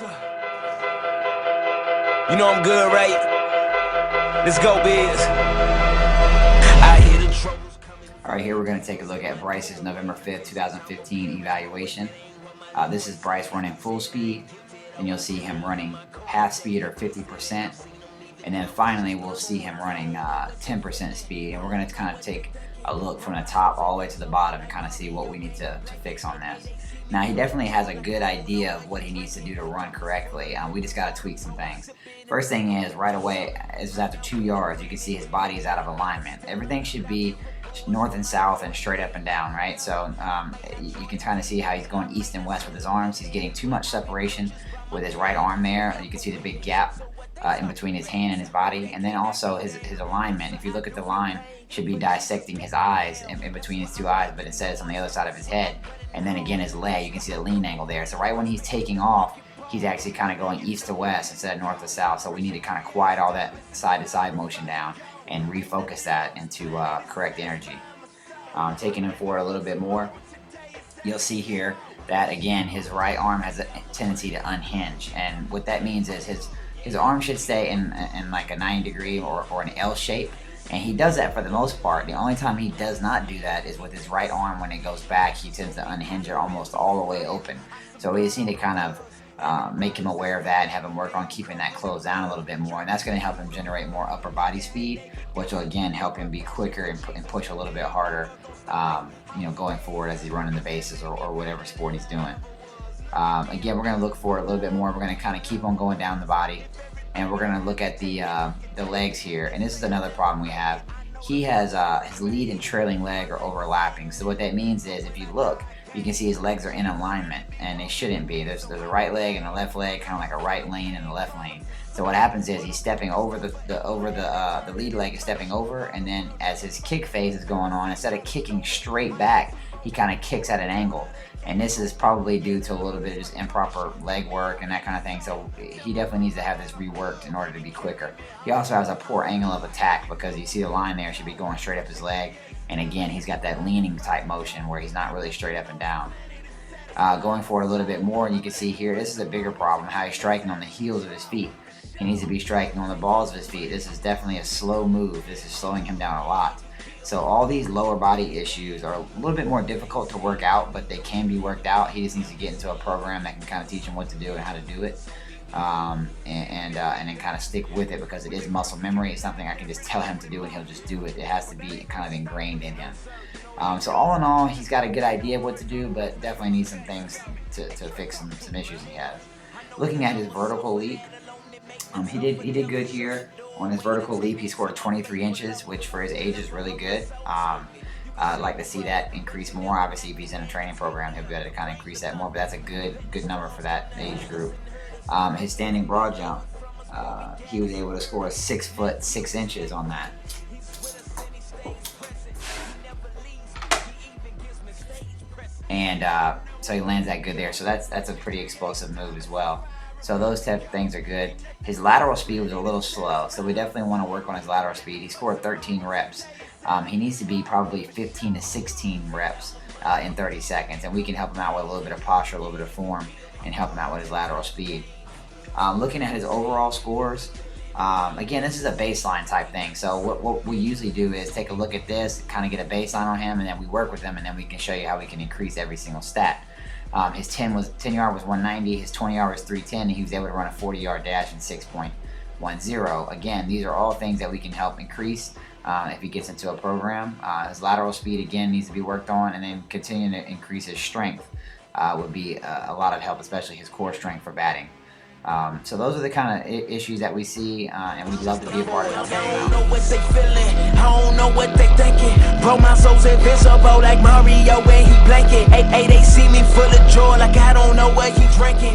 You know I'm good, right? Let's go, Biz. All right, here we're going to take a look at Bryce's November 5th, 2015 evaluation. This is Bryce running full speed, and you'll see him running half speed or 50%. And then finally, we'll see him running 10% speed. And we're going to kind of take a look from the top all the way to the bottom and kind of see what we need to fix on this. Now, he definitely has a good idea of what he needs to do to run correctly. We just got to tweak some things. First thing is, right away, this is after 2 yards, you can see his body is out of alignment. Everything should be north and south and straight up and down, right? So you can kind of see how he's going east and west with his arms. He's getting too much separation with his right arm there. You can see the big gap in between his hand and his body. And then also his alignment. If you look at the line, should be dissecting his eyes in between his two eyes, but instead it's on the other side of his head. And then again, his leg, you can see the lean angle there. So right when he's taking off, he's actually kind of going east to west instead of north to south. So we need to kind of quiet all that side to side motion down and refocus that into correct energy. Taking him forward a little bit more, you'll see here that again his right arm has a tendency to unhinge, and what that means is his arm should stay in like a 90-degree or an L shape, and he does that for the most part. The only time he does not do that is with his right arm. When it goes back, he tends to unhinge it almost all the way open. So we just need to kind of make him aware of that and have him work on keeping that closed down a little bit more, and that's going to help him generate more upper body speed, which will again help him be quicker and push a little bit harder, going forward as he's running the bases or whatever sport he's doing. Again, we're going to look for a little bit more. We're going to kind of keep on going down the body, and we're going to look at the legs here. And this is another problem we have. He has his lead and trailing leg are overlapping. So what that means is, if you look, you can see his legs are in alignment, and they shouldn't be. There's a right leg and a left leg, kind of like a right lane and a left lane. So what happens is he's stepping over the lead leg is stepping over, and then as his kick phase is going on, instead of kicking straight back, he kind of kicks at an angle. And this is probably due to a little bit of just improper leg work and that kind of thing. So he definitely needs to have this reworked in order to be quicker. He also has a poor angle of attack, because you see the line there should be going straight up his leg. And again, he's got that leaning type motion where he's not really straight up and down. Going forward a little bit more, and you can see here, this is a bigger problem, how he's striking on the heels of his feet. He needs to be striking on the balls of his feet. This is definitely a slow move. This is slowing him down a lot. So all these lower body issues are a little bit more difficult to work out, but they can be worked out. He just needs to get into a program that can kind of teach him what to do and how to do it, and then kind of stick with it, because it is muscle memory. It's something I can just tell him to do and he'll just do it. It has to be kind of ingrained in him. So all in all, he's got a good idea of what to do, but definitely needs some things to fix some issues he has. Looking at his vertical leap, he did good here. On his vertical leap, he scored 23 inches, which for his age is really good. I'd like to see that increase more. Obviously, if he's in a training program, he'll be able to kind of increase that more, but that's a good number for that age group. His standing broad jump, he was able to score 6 foot 6 inches on that. And so he lands that good there. So that's a pretty explosive move as well. So those type of things are good. His lateral speed was a little slow, so we definitely want to work on his lateral speed. He scored 13 reps. He needs to be probably 15 to 16 reps in 30 seconds, and we can help him out with a little bit of posture, a little bit of form, and help him out with his lateral speed. Looking at his overall scores, again, this is a baseline type thing. So what we usually do is take a look at this, kind of get a baseline on him, and then we work with him, and then we can show you how we can increase every single stat. His 10 yard was 190, his 20 yard was 310, and he was able to run a 40-yard dash in 6.10. Again, these are all things that we can help increase if he gets into a program. His lateral speed, again, needs to be worked on, and then continuing to increase his strength would be a lot of help, especially his core strength for batting. So those are the kind of issues that we see, and we'd love to be a part of helping them out. I don't know what they feeling, I don't know what they thinking. Bro, my soul's invincible like Mario when he blanking. Hey, they see me full of joy like I don't know what he drinking.